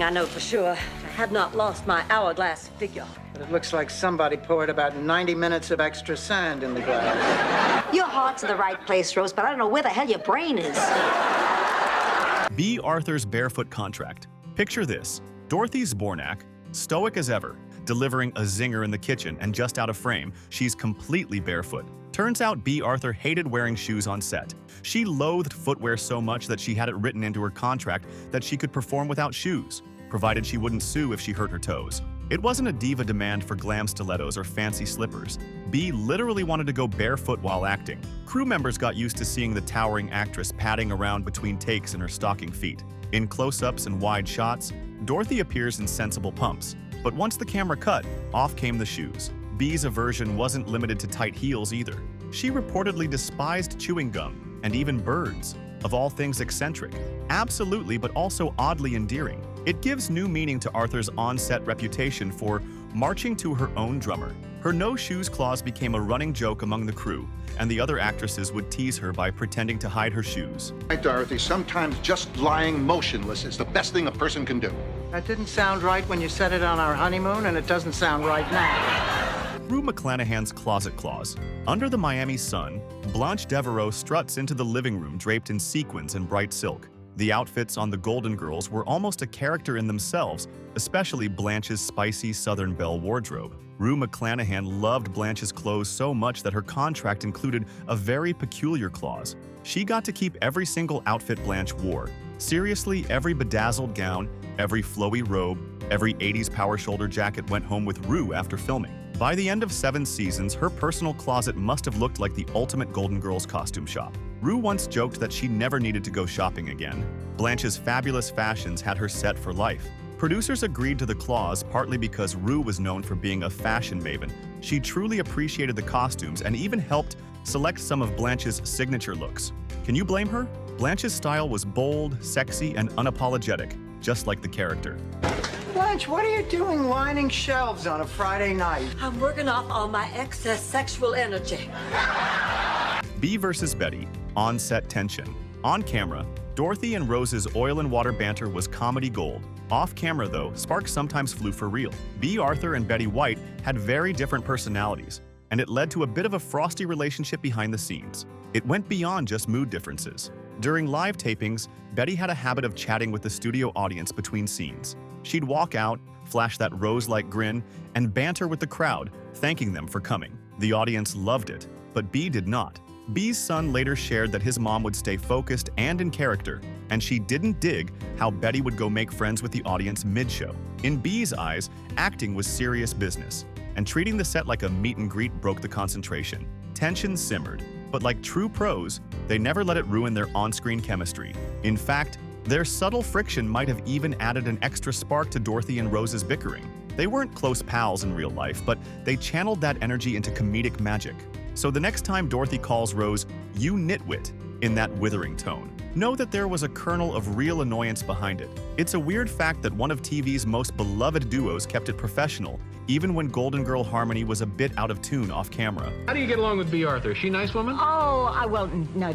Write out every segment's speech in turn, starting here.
thing I know for sure. I have not lost my hourglass figure. But it looks like somebody poured about 90 minutes of extra sand in the glass. Your heart's in the right place, Rose, but I don't know where the hell your brain is. B. Arthur's barefoot contract. Picture this. Dorothy Zbornak, stoic as ever, delivering a zinger in the kitchen, and just out of frame, she's completely barefoot. Turns out B. Arthur hated wearing shoes on set. She loathed footwear so much that she had it written into her contract that she could perform without shoes, provided she wouldn't sue if she hurt her toes. It wasn't a diva demand for glam stilettos or fancy slippers. B literally wanted to go barefoot while acting. Crew members got used to seeing the towering actress padding around between takes in her stocking feet. In close-ups and wide shots, Dorothy appears in sensible pumps. But once the camera cut, off came the shoes. B's aversion wasn't limited to tight heels either. She reportedly despised chewing gum and even birds. Of all things eccentric, absolutely, but also oddly endearing. It gives new meaning to Arthur's on-set reputation for marching to her own drummer. Her no-shoes clause became a running joke among the crew, and the other actresses would tease her by pretending to hide her shoes. Right, Dorothy, sometimes just lying motionless is the best thing a person can do. That didn't sound right when you said it on our honeymoon, and it doesn't sound right now. Rue McClanahan's closet clause. Under the Miami sun, Blanche Devereaux struts into the living room draped in sequins and bright silk. The outfits on the Golden Girls were almost a character in themselves, especially Blanche's spicy Southern Belle wardrobe. Rue McClanahan loved Blanche's clothes so much that her contract included a very peculiar clause. She got to keep every single outfit Blanche wore. Seriously, every bedazzled gown, every flowy robe, every 80s power shoulder jacket went home with Rue after filming. By the end of 7 seasons, her personal closet must have looked like the ultimate Golden Girls costume shop. Rue once joked that she never needed to go shopping again. Blanche's fabulous fashions had her set for life. Producers agreed to the clause partly because Rue was known for being a fashion maven. She truly appreciated the costumes and even helped select some of Blanche's signature looks. Can you blame her? Blanche's style was bold, sexy, and unapologetic, just like the character. Blanche, what are you doing lining shelves on a Friday night? I'm working off all my excess sexual energy. B versus Betty, on-set tension. On camera, Dorothy and Rose's oil and water banter was comedy gold. Off camera, though, sparks sometimes flew for real. B. Arthur and Betty White had very different personalities, and it led to a bit of a frosty relationship behind the scenes. It went beyond just mood differences. During live tapings, Betty had a habit of chatting with the studio audience between scenes. She'd walk out, flash that rose-like grin, and banter with the crowd, thanking them for coming. The audience loved it, but B did not. B's son later shared that his mom would stay focused and in character, and she didn't dig how Betty would go make friends with the audience mid-show. In B's eyes, acting was serious business, and treating the set like a meet and greet broke the concentration. Tension simmered, but like true pros, they never let it ruin their on-screen chemistry. In fact, their subtle friction might have even added an extra spark to Dorothy and Rose's bickering. They weren't close pals in real life, but they channeled that energy into comedic magic. So the next time Dorothy calls Rose, "You nitwit," in that withering tone, know that there was a kernel of real annoyance behind it. It's a weird fact that one of TV's most beloved duos kept it professional, even when Golden Girl harmony was a bit out of tune off camera. How do you get along with B. Arthur? Is she a nice woman? Oh, well, no,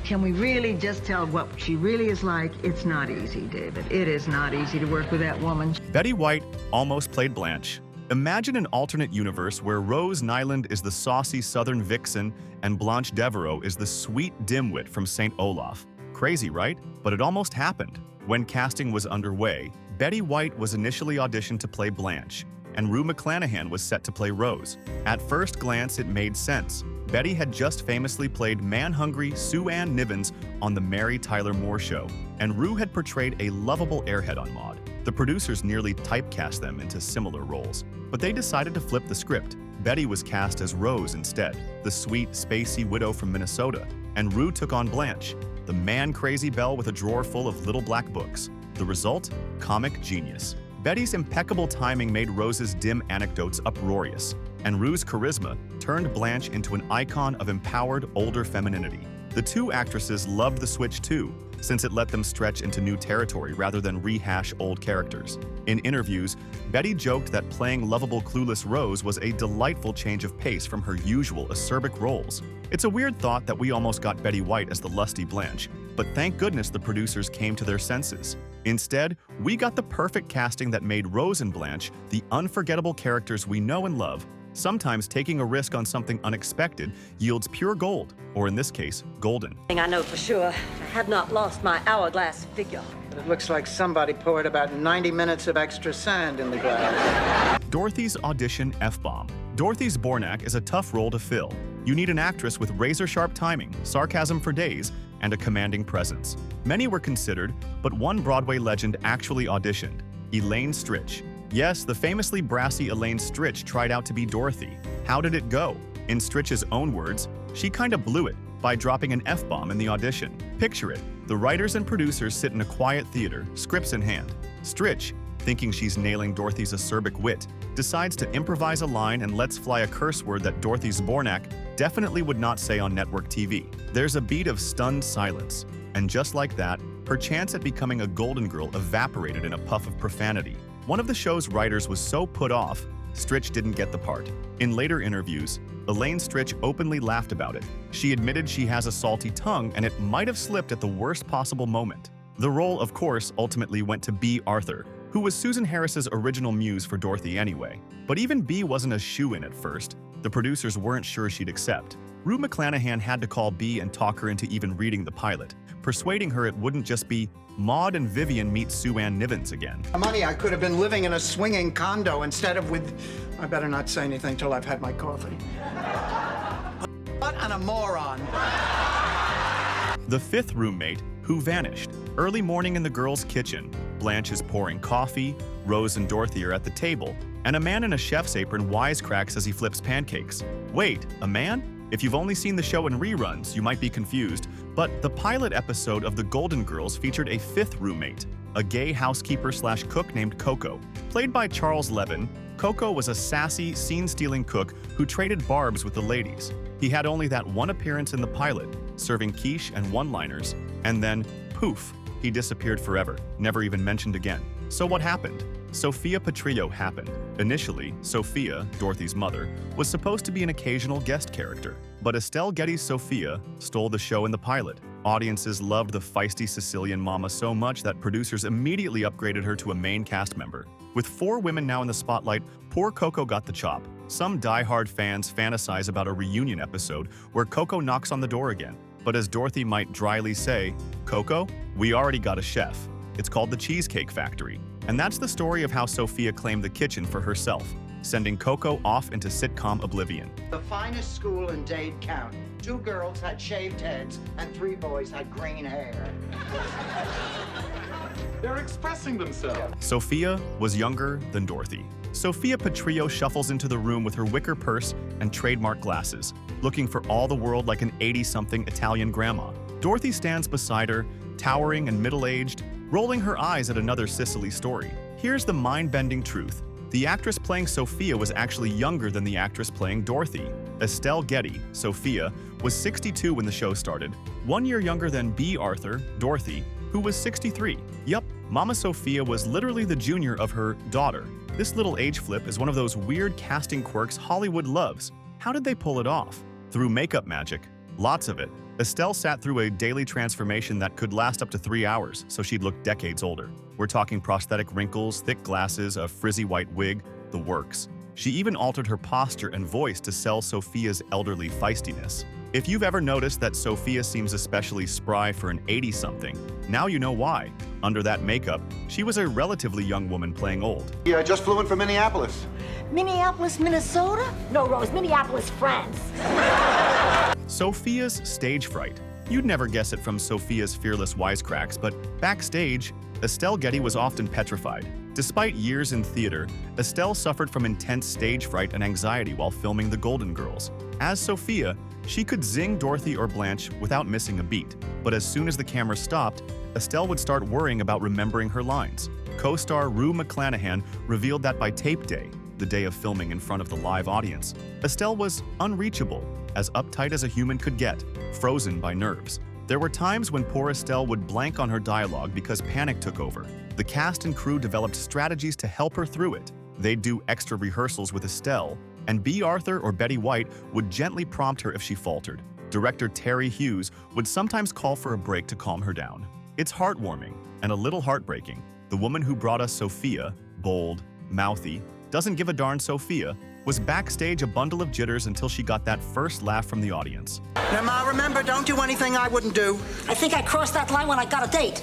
can we really just tell what she really is like? It's not easy, David. It is not easy to work with that woman. Betty White almost played Blanche. Imagine an alternate universe where Rose Nyland is the saucy Southern vixen and Blanche Devereaux is the sweet dimwit from St. Olaf. Crazy, right? But it almost happened. When casting was underway, Betty White was initially auditioned to play Blanche, and Rue McClanahan was set to play Rose. At first glance, it made sense. Betty had just famously played man-hungry Sue Ann Nivens on The Mary Tyler Moore Show, and Rue had portrayed a lovable airhead on Maude. The producers nearly typecast them into similar roles, but they decided to flip the script. Betty was cast as Rose instead, the sweet, spacey widow from Minnesota, and Rue took on Blanche, the man-crazy belle with a drawer full of little black books. The result? Comic genius. Betty's impeccable timing made Rose's dim anecdotes uproarious, and Rue's charisma turned Blanche into an icon of empowered, older femininity. The two actresses loved the switch too, since it let them stretch into new territory rather than rehash old characters. In interviews, Betty joked that playing lovable clueless Rose was a delightful change of pace from her usual acerbic roles. It's a weird thought that we almost got Betty White as the lusty Blanche, but thank goodness the producers came to their senses. Instead, we got the perfect casting that made Rose and Blanche the unforgettable characters we know and love. Sometimes taking a risk on something unexpected yields pure gold, or in this case, golden. I know for sure I have not lost my hourglass figure. But it looks like somebody poured about 90 minutes of extra sand in the glass. Dorothy's audition F-bomb. Dorothy's Bornak is a tough role to fill. You need an actress with razor-sharp timing, sarcasm for days, and a commanding presence. Many were considered, but one Broadway legend actually auditioned, Elaine Stritch. Yes, the famously brassy Elaine Stritch tried out to be Dorothy. How did it go? In Stritch's own words, she kinda blew it by dropping an F-bomb in the audition. Picture it. The writers and producers sit in a quiet theater, scripts in hand. Stritch, thinking she's nailing Dorothy's acerbic wit, decides to improvise a line and lets fly a curse word that Dorothy Zbornak definitely would not say on network TV. There's a beat of stunned silence, and just like that, her chance at becoming a Golden Girl evaporated in a puff of profanity. One of the show's writers was so put off, Stritch didn't get the part. In later interviews, Elaine Stritch openly laughed about it. She admitted she has a salty tongue and it might have slipped at the worst possible moment. The role, of course, ultimately went to Bea Arthur, who was Susan Harris's original muse for Dorothy anyway. But even Bea wasn't a shoo-in at first. The producers weren't sure she'd accept. Rue McClanahan had to call Bea and talk her into even reading the pilot, persuading her it wouldn't just be Maude and Vivian meet Sue Ann Nivens again. Money, I could have been living in a swinging condo instead of with... I better not say anything till I've had my coffee. What a moron. The fifth roommate, who vanished. Early morning in the girls' kitchen. Blanche is pouring coffee, Rose and Dorothy are at the table, and a man in a chef's apron wisecracks as he flips pancakes. Wait, a man? If you've only seen the show in reruns, you might be confused, but the pilot episode of The Golden Girls featured a fifth roommate, a gay housekeeper/cook named Coco. Played by Charles Levin, Coco was a sassy, scene-stealing cook who traded barbs with the ladies. He had only that one appearance in the pilot, serving quiche and one-liners, and then, poof, he disappeared forever, never even mentioned again. So what happened? Sophia Petrillo happened. Initially, Sophia, Dorothy's mother, was supposed to be an occasional guest character, but Estelle Getty's Sophia stole the show in the pilot. Audiences loved the feisty Sicilian mama so much that producers immediately upgraded her to a main cast member. With 4 women now in the spotlight, poor Coco got the chop. Some die-hard fans fantasize about a reunion episode where Coco knocks on the door again. But as Dorothy might dryly say, Coco, we already got a chef. It's called the Cheesecake Factory. And that's the story of how Sophia claimed the kitchen for herself, sending Coco off into sitcom oblivion. The finest school in Dade County. 2 girls had shaved heads and 3 boys had green hair. They're expressing themselves. Sophia was younger than Dorothy. Sophia Petrillo shuffles into the room with her wicker purse and trademark glasses, looking for all the world like an 80-something Italian grandma. Dorothy stands beside her, towering and middle-aged, rolling her eyes at another Sicily story. Here's the mind-bending truth. The actress playing Sophia was actually younger than the actress playing Dorothy. Estelle Getty, Sophia, was 62 when the show started, 1 year younger than Bea Arthur, Dorothy, who was 63. Yup, Mama Sophia was literally the junior of her daughter. This little age flip is one of those weird casting quirks Hollywood loves. How did they pull it off? Through makeup magic. Lots of it. Estelle sat through a daily transformation that could last up to 3 hours, so she'd look decades older. We're talking prosthetic wrinkles, thick glasses, a frizzy white wig, the works. She even altered her posture and voice to sell Sophia's elderly feistiness. If you've ever noticed that Sophia seems especially spry for an 80-something, now you know why. Under that makeup, she was a relatively young woman playing old. Yeah, I just flew in from Minneapolis. Minneapolis, Minnesota? No, Rose, Minneapolis, France. Sophia's stage fright. You'd never guess it from Sophia's fearless wisecracks, but backstage, Estelle Getty was often petrified. Despite years in theater, Estelle suffered from intense stage fright and anxiety while filming The Golden Girls. As Sophia, she could zing Dorothy or Blanche without missing a beat, but as soon as the camera stopped, Estelle would start worrying about remembering her lines. Co-star Rue McClanahan revealed that by tape day, the day of filming in front of the live audience, Estelle was unreachable, as uptight as a human could get, frozen by nerves. There were times when poor Estelle would blank on her dialogue because panic took over. The cast and crew developed strategies to help her through it. They'd do extra rehearsals with Estelle, and Bea Arthur or Betty White would gently prompt her if she faltered. Director Terry Hughes would sometimes call for a break to calm her down. It's heartwarming. And a little heartbreaking, the woman who brought us Sophia, bold, mouthy, doesn't give a darn Sophia, was backstage a bundle of jitters until she got that first laugh from the audience. Now, Ma, remember, don't do anything I wouldn't do. I think I crossed that line when I got a date.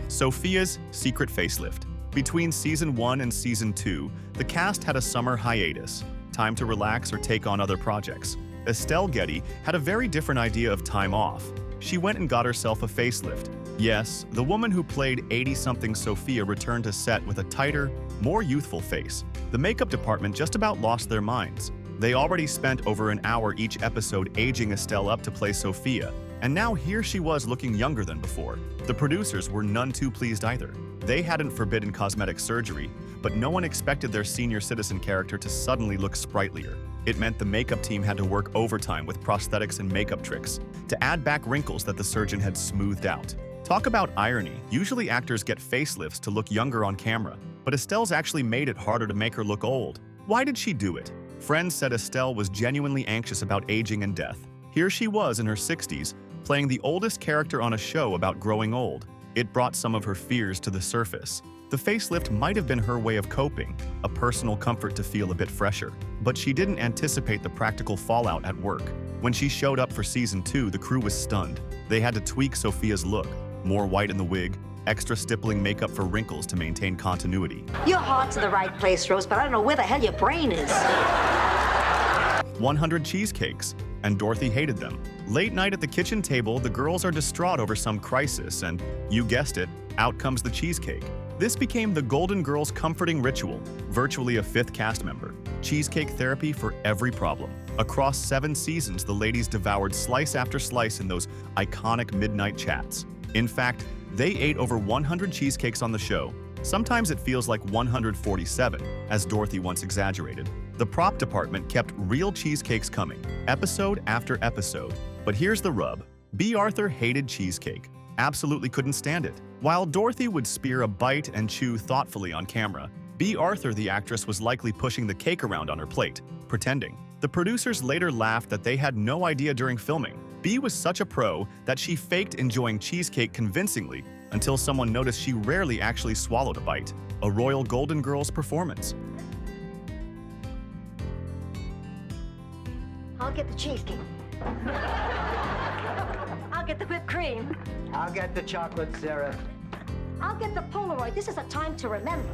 Sophia's secret facelift. Between season 1 and season 2, the cast had a summer hiatus, time to relax or take on other projects. Estelle Getty had a very different idea of time off. She went and got herself a facelift. Yes, the woman who played 80-something Sophia returned to set with a tighter, more youthful face. The makeup department just about lost their minds. They already spent over an hour each episode aging Estelle up to play Sophia, and now here she was looking younger than before. The producers were none too pleased either. They hadn't forbidden cosmetic surgery, but no one expected their senior citizen character to suddenly look sprightlier. It meant the makeup team had to work overtime with prosthetics and makeup tricks to add back wrinkles that the surgeon had smoothed out. Talk about irony. Usually actors get facelifts to look younger on camera, but Estelle's actually made it harder to make her look old. Why did she do it? Friends said Estelle was genuinely anxious about aging and death. Here she was in her 60s, playing the oldest character on a show about growing old. It brought some of her fears to the surface. The facelift might have been her way of coping, a personal comfort to feel a bit fresher. But she didn't anticipate the practical fallout at work. When she showed up for season 2, the crew was stunned. They had to tweak Sophia's look. More white in the wig, extra stippling makeup for wrinkles to maintain continuity. Your heart's in the right place, Rose, but I don't know where the hell your brain is. 100 cheesecakes, and Dorothy hated them. Late night at the kitchen table, the girls are distraught over some crisis, and you guessed it, out comes the cheesecake. This became the Golden Girls' comforting ritual, virtually a fifth cast member. Cheesecake therapy for every problem. Across 7 seasons, the ladies devoured slice after slice in those iconic midnight chats. In fact, they ate over 100 cheesecakes on the show. Sometimes it feels like 147, as Dorothy once exaggerated. The prop department kept real cheesecakes coming, episode after episode. But here's the rub. B. Arthur hated cheesecake. Absolutely couldn't stand it. While Dorothy would spear a bite and chew thoughtfully on camera, B. Arthur, the actress, was likely pushing the cake around on her plate, pretending. The producers later laughed that they had no idea during filming. B was such a pro that she faked enjoying cheesecake convincingly until someone noticed she rarely actually swallowed a bite. A royal Golden Girls performance. I'll get the cheesecake. I'll get the whipped cream. I'll get the chocolate syrup. I'll get the Polaroid. This is a time to remember.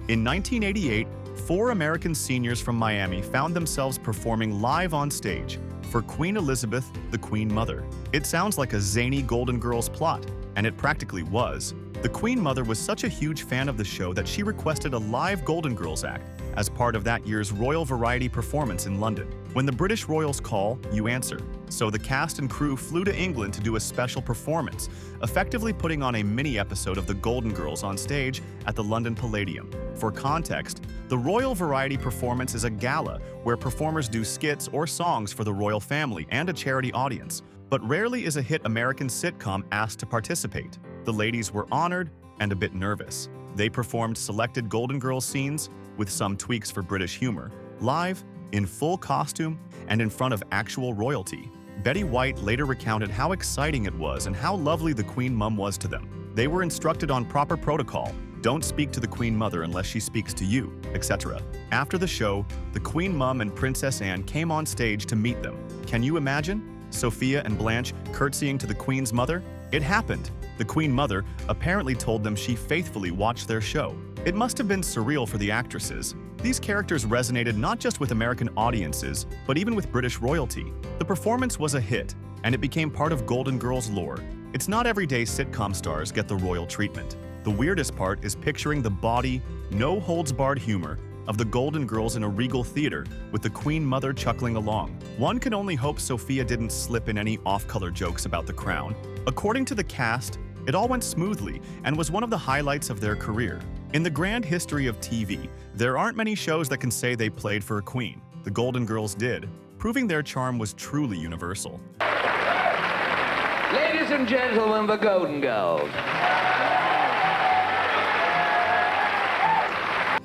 In 1988, 4 American seniors from Miami found themselves performing live on stage for Queen Elizabeth, the Queen Mother. It sounds like a zany Golden Girls plot, and it practically was. The Queen Mother was such a huge fan of the show that she requested a live Golden Girls act as part of that year's Royal Variety performance in London. When the British royals call, you answer. So the cast and crew flew to England to do a special performance, effectively putting on a mini-episode of the Golden Girls on stage at the London Palladium. For context, the Royal Variety performance is a gala where performers do skits or songs for the royal family and a charity audience, but rarely is a hit American sitcom asked to participate. The ladies were honored and a bit nervous. They performed selected Golden Girls scenes, with some tweaks for British humor, live, in full costume, and in front of actual royalty. Betty White later recounted how exciting it was and how lovely the Queen Mum was to them. They were instructed on proper protocol, don't speak to the Queen Mother unless she speaks to you, etc. After the show, the Queen Mum and Princess Anne came on stage to meet them. Can you imagine? Sophia and Blanche curtsying to the Queen's mother? It happened. The Queen Mother apparently told them she faithfully watched their show. It must have been surreal for the actresses. These characters resonated not just with American audiences, but even with British royalty. The performance was a hit, and it became part of Golden Girls lore. It's not every day sitcom stars get the royal treatment. The weirdest part is picturing the bawdy, no-holds-barred humor of the Golden Girls in a regal theater with the Queen Mother chuckling along. One can only hope Sophia didn't slip in any off-color jokes about the crown. According to the cast, it all went smoothly and was one of the highlights of their career. In the grand history of TV, there aren't many shows that can say they played for a queen. The Golden Girls did, proving their charm was truly universal. Ladies and gentlemen, the Golden Girls.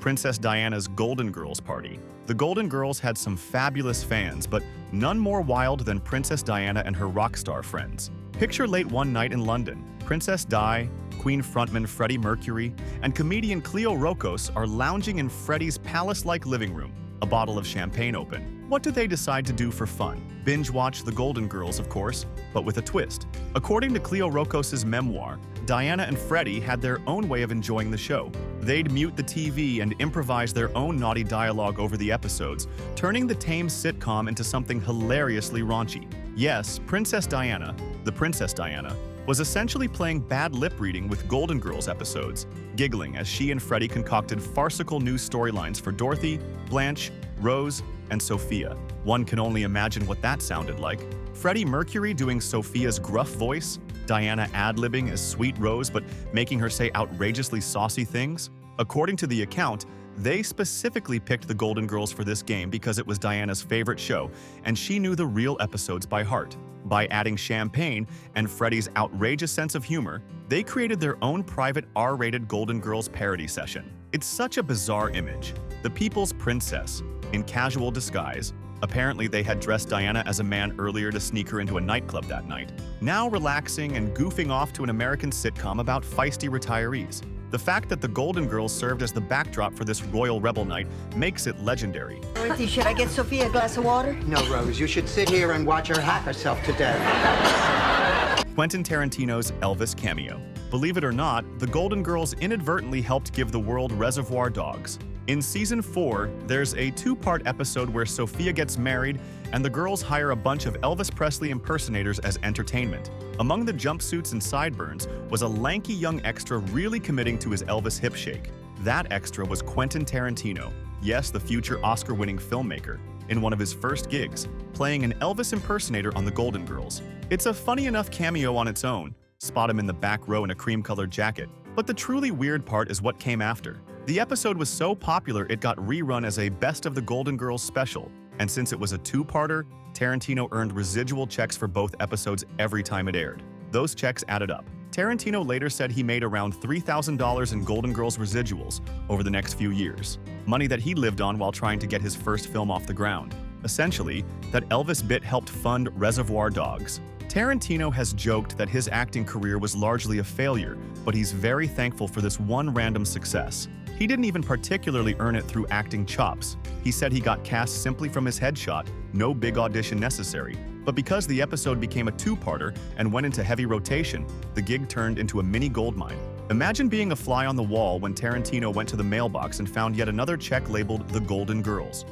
Princess Diana's Golden Girls party. The Golden Girls had some fabulous fans, but none more wild than Princess Diana and her rock star friends. Picture late one night in London. Princess Di, Queen frontman Freddie Mercury and comedian Cleo Rocos are lounging in Freddie's palace-like living room, a bottle of champagne open. What do they decide to do for fun? Binge-watch The Golden Girls, of course, but with a twist. According to Cleo Rocos' memoir, Diana and Freddie had their own way of enjoying the show. They'd mute the TV and improvise their own naughty dialogue over the episodes, turning the tame sitcom into something hilariously raunchy. Yes, Princess Diana, the Princess Diana, was essentially playing bad lip reading with Golden Girls episodes, giggling as she and Freddie concocted farcical news storylines for Dorothy, Blanche, Rose, and Sophia. One can only imagine what that sounded like. Freddie Mercury doing Sophia's gruff voice, Diana ad-libbing as Sweet Rose but making her say outrageously saucy things. According to the account, they specifically picked the Golden Girls for this game because it was Diana's favorite show, and she knew the real episodes by heart. By adding champagne and Freddie's outrageous sense of humor, they created their own private R-rated Golden Girls parody session. It's such a bizarre image. The people's princess, in casual disguise. Apparently they had dressed Diana as a man earlier to sneak her into a nightclub that night. Now relaxing and goofing off to an American sitcom about feisty retirees. The fact that the Golden Girls served as the backdrop for this royal rebel night makes it legendary. Dorothy, should I get Sophia a glass of water? No, Rose, you should sit here and watch her hack herself to death. Quentin Tarantino's Elvis cameo. Believe it or not, the Golden Girls inadvertently helped give the world Reservoir Dogs. In Season 4, there's a two-part episode where Sophia gets married and the girls hire a bunch of Elvis Presley impersonators as entertainment. Among the jumpsuits and sideburns was a lanky young extra really committing to his Elvis hip shake. That extra was Quentin Tarantino, yes, the future Oscar-winning filmmaker, in one of his first gigs, playing an Elvis impersonator on the Golden Girls. It's a funny enough cameo on its own. Spot him in the back row in a cream-colored jacket. But the truly weird part is what came after. The episode was so popular it got rerun as a Best of the Golden Girls special, and since it was a two-parter, Tarantino earned residual checks for both episodes every time it aired. Those checks added up. Tarantino later said he made around $3,000 in Golden Girls residuals over the next few years, money that he lived on while trying to get his first film off the ground. Essentially, that Elvis bit helped fund Reservoir Dogs. Tarantino has joked that his acting career was largely a failure, but he's very thankful for this one random success. He didn't even particularly earn it through acting chops. He said he got cast simply from his headshot, no big audition necessary. But because the episode became a two-parter and went into heavy rotation, the gig turned into a mini goldmine. Imagine being a fly on the wall when Tarantino went to the mailbox and found yet another check labeled The Golden Girls.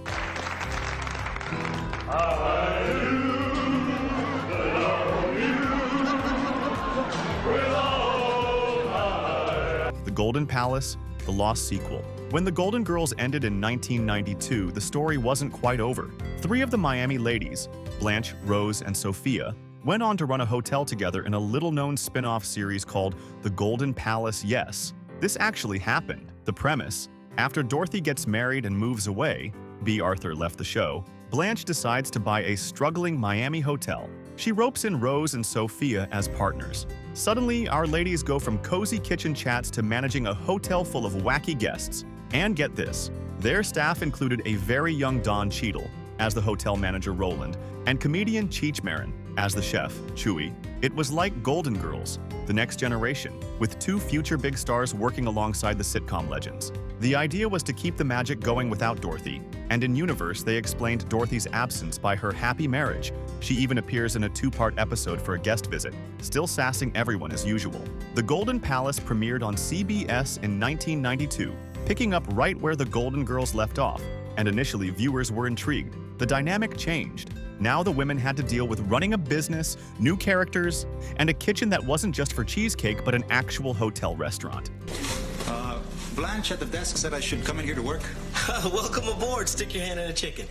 The Golden Palace, the lost sequel. When the Golden Girls ended in 1992, the story wasn't quite over. Three of the Miami ladies, Blanche, Rose, and Sophia, went on to run a hotel together in a little-known spin-off series called The Golden Palace Yes. This actually happened. The premise: after Dorothy gets married and moves away, B. Arthur left the show, Blanche decides to buy a struggling Miami hotel. She ropes in Rose and Sophia as partners. Suddenly, our ladies go from cozy kitchen chats to managing a hotel full of wacky guests. And get this, their staff included a very young Don Cheadle as the hotel manager Roland, and comedian Cheech Marin as the chef Chewy. It was like Golden Girls, the next generation, with two future big stars working alongside the sitcom legends. The idea was to keep the magic going without Dorothy, and in universe they explained Dorothy's absence by her happy marriage. She even appears in a two-part episode for a guest visit, still sassing everyone as usual. The Golden Palace premiered on CBS in 1992, picking up right where the Golden Girls left off, and initially viewers were intrigued. The dynamic changed. Now the women had to deal with running a business, new characters, and a kitchen that wasn't just for cheesecake but an actual hotel restaurant. Blanche at the desk said I should come in here to work. Welcome aboard. Stick your hand in a chicken.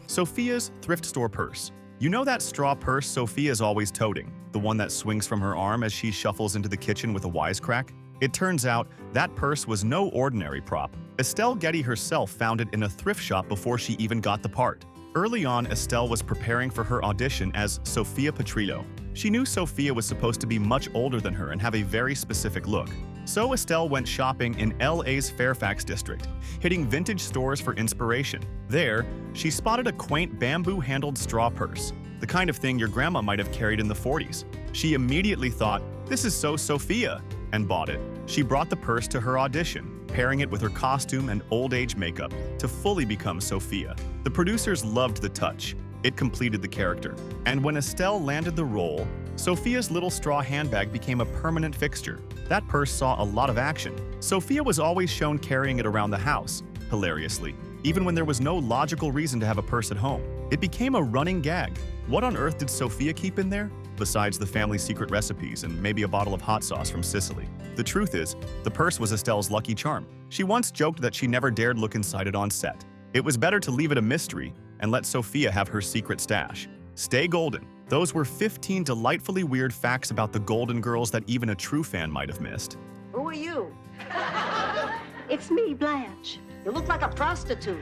Sophia's thrift store purse. You know that straw purse Sophia's always toting, the one that swings from her arm as she shuffles into the kitchen with a wisecrack? It turns out that purse was no ordinary prop. Estelle Getty herself found it in a thrift shop before she even got the part. Early on, Estelle was preparing for her audition as Sophia Petrillo. She knew Sophia was supposed to be much older than her and have a very specific look. So Estelle went shopping in LA's Fairfax district, hitting vintage stores for inspiration. There, she spotted a quaint bamboo-handled straw purse. the kind of thing your grandma might have carried in the 40s. She immediately thought, "This is so Sophia," and bought it. She brought the purse to her audition, pairing it with her costume and old-age makeup to fully become Sophia. The producers loved the touch. It completed the character. And when Estelle landed the role, Sophia's little straw handbag became a permanent fixture. That purse saw a lot of action. Sophia was always shown carrying it around the house, hilariously, even when there was no logical reason to have a purse at home. It became a running gag. What on earth did Sophia keep in there? Besides the family's secret recipes and maybe a bottle of hot sauce from Sicily. The truth is, the purse was Estelle's lucky charm. She once joked that she never dared look inside it on set. It was better to leave it a mystery and let Sophia have her secret stash. Stay golden. Those were 15 delightfully weird facts about the Golden Girls that even a true fan might have missed. Who are you? It's me, Blanche. You look like a prostitute.